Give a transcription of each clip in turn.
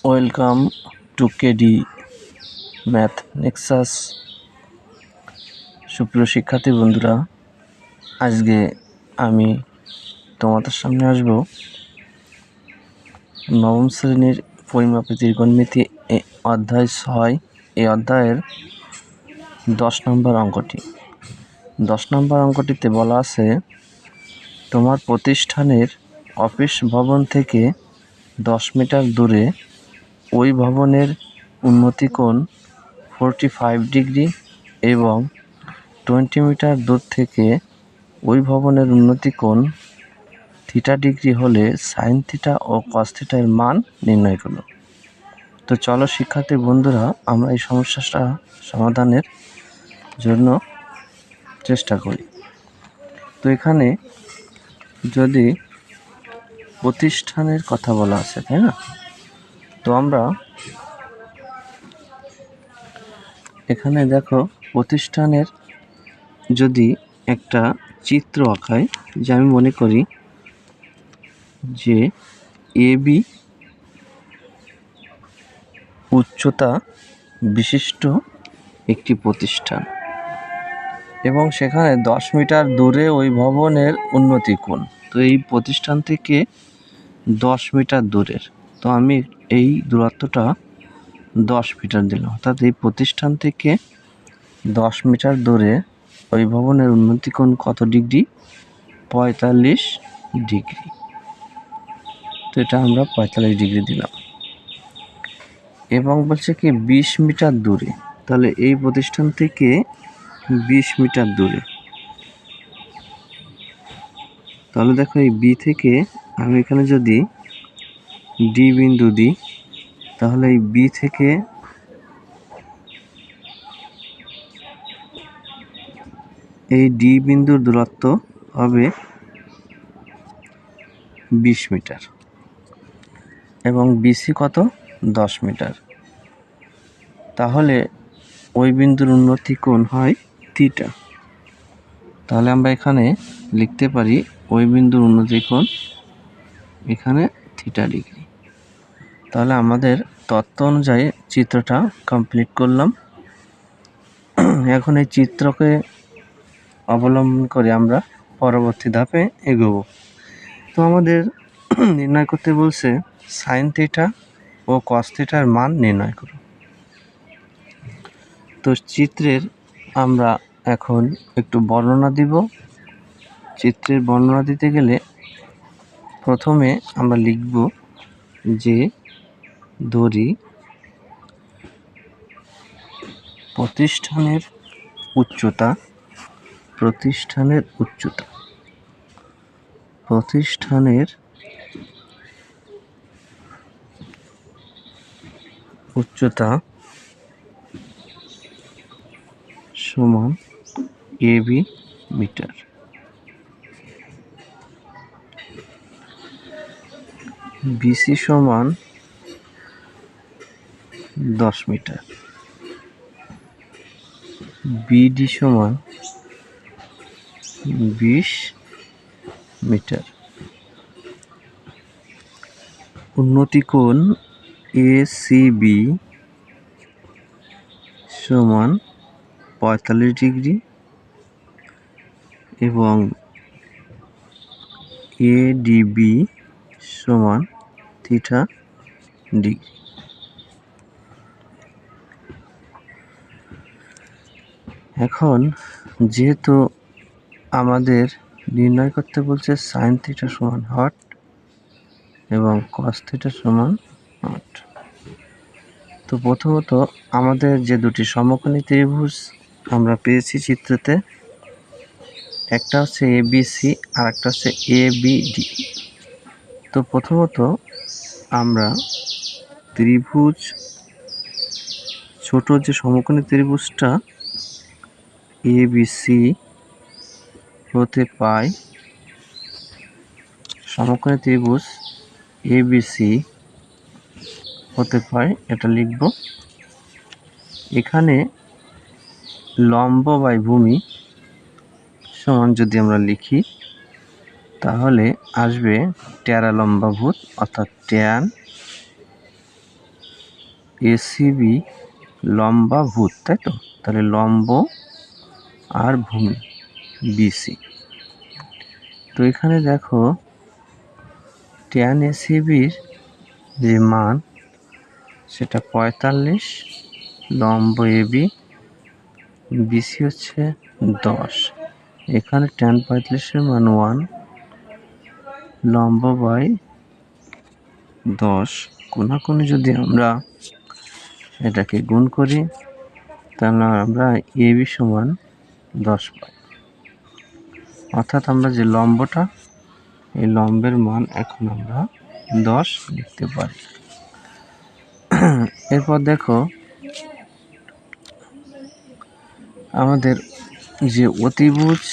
Welcome to KD math nexus. সুপ্রিয় শিক্ষার্থী বন্ধুরা, আজকে আমি তোমাদের সামনে আসব নবম শ্রেণীর পরিমাপে ত্রিকোণমিতি অধ্যায় 6 এই অধ্যায়ের 10 নম্বর অঙ্কটি। 10 নম্বর অঙ্কটিতে বলা আছে, তোমার প্রতিষ্ঠানের অফিস ভবন থেকে 10 মিটার দূরে ওই ভবনের উন্নতি কোণ 45 ডিগ্রি এবং 20 মিটার দূর থেকে ওই ভবনের উন্নতি কোণ থিটা ডিগ্রি হলে সাইন থিটা ও কস থিটার মান নির্ণয় করো। তো চলো শিক্ষার্থী বন্ধুরা, আমরা এই সমস্যাটা সমাধানের জন্য চেষ্টা করি। তো এখানে যদি প্রতিষ্ঠানের কথা বলা আছে, তাই না? তো আমরা এখানে দেখো, প্রতিষ্ঠানের যদি একটা চিত্র আঁকাই, যে আমি মনে করি যে এবি উচ্চতা বিশিষ্ট একটি প্রতিষ্ঠান এবং সেখানে 10 মিটার দূরে ওই ভবনের উন্নতি কোণ। তো এই প্রতিষ্ঠান থেকে 10 মিটার দূরের, তো আমি এই দূরত্বটা 10 মিটার দিলাম, অর্থাৎ এই প্রতিষ্ঠান থেকে 10 মিটার দূরে ওই ভবনের উন্নতি কোণ কত ডিগ্রি? 45 ডিগ্রি। তো এটা আমরা 45 ডিগ্রি দিলাম। এবং বলছে কি 20 মিটার দূরে, তাহলে এই প্রতিষ্ঠান থেকে 20 মিটার দূরে। তাহলে দেখো, এই বি থেকে আমি এখানে যদি ডি বিন্দু দিই, তাহলে এই বি থেকে এই ডি বিন্দুর দূরত্ব হবে 20 মিটার এবং বিসি কত? 10 মিটার। তাহলে ওই বিন্দুর উন্নতি কোণ হয় থিটা। তাহলে আমরা এখানে লিখতে পারি ওই বিন্দুর উন্নতি কোণ এখানে থিটা ডিগ্রি। তাহলে আমাদের তত্ত্ব অনুযায়ী চিত্রটা কমপ্লিট করলাম। এখন এই চিত্রকে অবলম্বন করে আমরা পরবর্তী ধাপে এগোবো। তো আমাদের নির্ণয় করতে বলছে সাইন থিটা ও কস থিটার মান নির্ণয় করো। তো চিত্রের আমরা এখন একটু বর্ণনা দিব। চিত্রের বর্ণনা দিতে গেলে প্রথমে আমরা লিখব যে ধরি প্রতিষ্ঠানের উচ্চতা সমান এবি মিটার। বিসি সমান 10 মিটার। বিডি সমান 20 মিটার। উন্নতি কোণ এসিবি সমান 45 ডিগ্রি এবং এডিবি সমান থিটা ডিগ্রি। এখন যেহেতু আমাদের নির্ণয় করতে বলছে সাইন থিটা সমান হট এবং কস থিটা সমান হট, তো প্রথমত আমাদের যে দুটি সমকোণী ত্রিভুজ আমরা পেয়েছি চিত্রতে, একটা হচ্ছে এবিসি আর একটা হচ্ছে এবিডি। তো প্রথমত আমরা ত্রিভুজ, ছোট যে সমকোণী ত্রিভুজটা এবিসি হতে পাই, সমকোণী ত্রিভুজ এবিসি হতে পাই, এটা লিখব। এখানে লম্ব বাই ভূমি সমান যদি আমরা লিখি, তাহলে আসবে টেরা লম্বা ভূত অর্থাৎ ট্যান এসিবি লম্বা ভূত, তাই তো? তাহলে লম্ব আর ভূমি বিসি। তো এখানে দেখো ট্যান এসিবির যে মান সেটা 45, লম্ব এবি, বিসি হচ্ছে 10। এখানে ট্যান 45-এর মান 1, লম্ব বাই 10 কোনাকুনি যদি আমরা এটাকে গুণ করি তাহলে আমরা এবি সমান 10 পাই। অর্থাৎ আমরা যে লম্বটা, এই লম্বের মান এখন আমরা 10 লিখতে পারি। এরপর দেখো আমাদের যে অতিভুজ,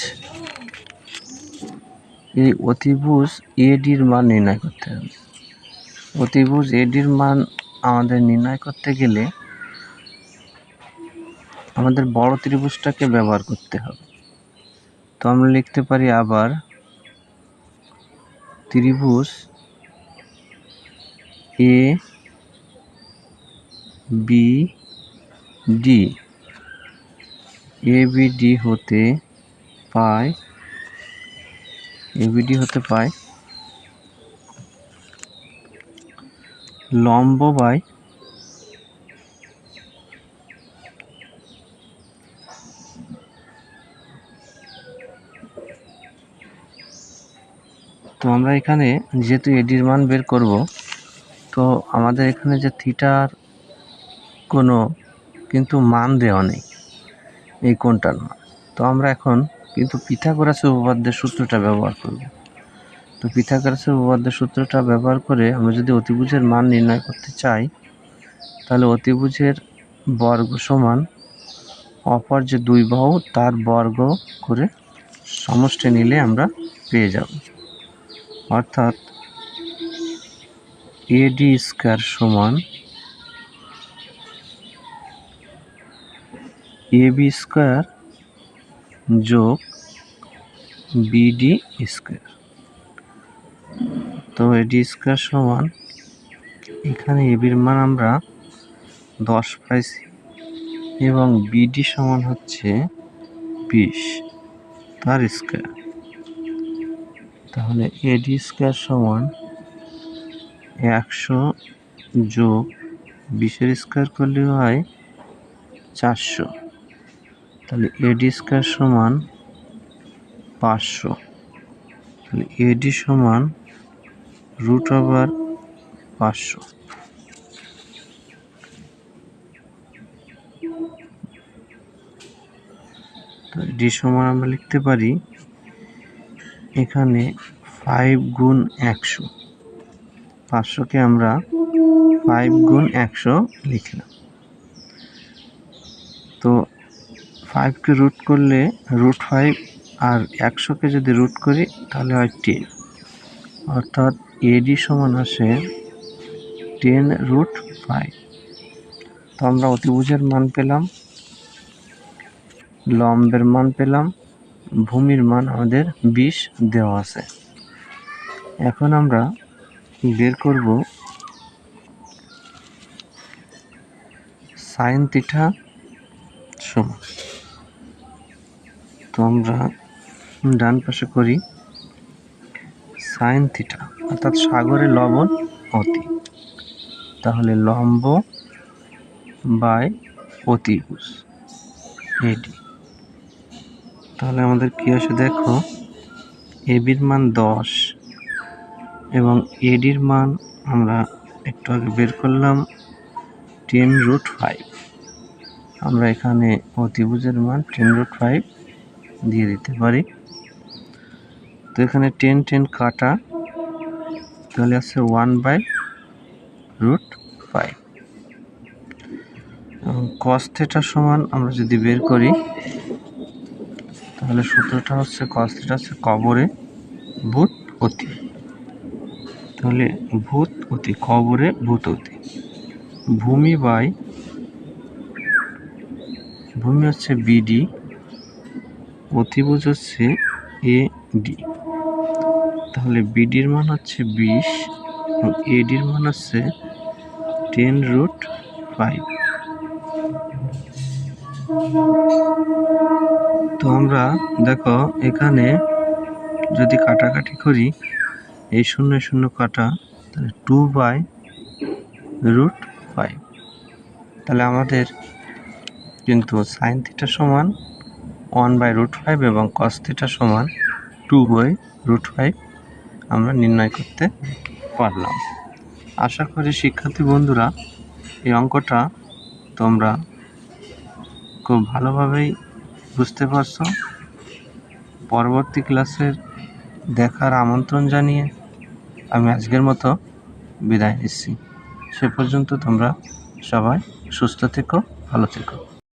এই অতিভুজ এডির মান নির্ণয় করতে হবে। অতিভুজ এডির মান আমাদের নির্ণয় করতে গেলে আমাদের বড় ত্রিভুজটাকে ব্যবহার করতে হবে। তো আমরা লিখতে পারি আবার ত্রিভুজ এ বি ডি, এবিডি হতে পায় লম্ব বাই তো আমরা এখানে যেহেতু এডির মান বের করব, তো আমাদের এখানে যে থিটার কোনো কিন্তু মান দেওয়া নেই এই কোণটার মান। তো আমরা এখন কিন্তু পিথাগোরাসের উপপাদ্যের সূত্রটা ব্যবহার করব। তো পিথাগোরাসের উপপাদ্যের সূত্রটা ব্যবহার করে আমরা যদি অতিভুজের মান নির্ণয় করতে চাই, তাহলে অতিভুজের বর্গ সমান অপর যে দুই বাহু তার বর্গ করে সমষ্টি নিলে আমরা পেয়ে যাব। অর্থাৎ এডি স্কয়ার সমান এবি স্কয়ার যোগ বিডি স্কয়ার। তো এডি স্কয়ার সমান এখানে এবির মান আমরা 10 পাইছি এবং বিডি সমান হচ্ছে 20 তার স্কয়ার। তাহলে এডি স্কয়ার সমান 100 যোগ 20-এর স্কয়ার করলে হয় 400। তাহলে এডি স্কয়ার সমান 500। তাহলে এডি সমান √500। তো ডি সমান আমরা লিখতে পারি এখানে 5 গুণ 100, 500কে আমরা 5 গুণ 100 লিখলাম। তো 5কে রুট করলে √5, আর 100কে যদি রুট করি তাহলে হয় 10। অর্থাৎ এডি সমান আসে 10√5। তো আমরা অতিভুজের মান পেলাম, লম্বের মান পেলাম, ভূমির মান আমাদের 20 দেওয়া আছে। এখন আমরা বের করব সাইন থিটা সমান। তো আমরা ডান পাশে করি সাইন থিটা অর্থাৎ সাগরে লবণ অতি। তাহলে লম্ব বাই অতিভুজ এডি। তাহলে আমাদের কি আসে দেখো, এবির মান 10 এবং এডির মান আমরা একটু আগে বের করলাম 10√5। আমরা এখানে অতিভুজের মান 10√5 দিয়ে দিতে পারি। তো এখানে 10 কাটা, তাহলে আছে 1/√5। cos থিটা সমান আমরা যদি বের করি তাহলে সূত্রটা হচ্ছে cos থিটা হচ্ছে কবরে ভূত অতি। তাহলে ভূত অতি, কবরে ভূত অতি। ভূমি হচ্ছে বিডি, অতিভুজ হচ্ছে এডি। তাহলে বিডির মান হচ্ছে 20 এবং এডির মান হচ্ছে 10√5। তো আমরা দেখো এখানে যদি কাটাকাটি করি, এই 0 0 কাটা, তাহলে 2/√5। তাহলে আমাদের কিন্তু সাইন থিটা সমান 1/√5 এবং কস থিটা সমান 2/√5 আমরা নির্ণয় করতে পারলাম। আশা করি শিক্ষার্থী বন্ধুরা এই অঙ্কটা তোমরা খুব ভালোভাবেই বুঝতে পারছো। পরবর্তী ক্লাসের দেখার আমন্ত্রণ জানিয়ে আমি আজকের মতো বিদায় নিচ্ছি। সে পর্যন্ত তোমরা সবাই সুস্থ থেকো, ভালো থেকো।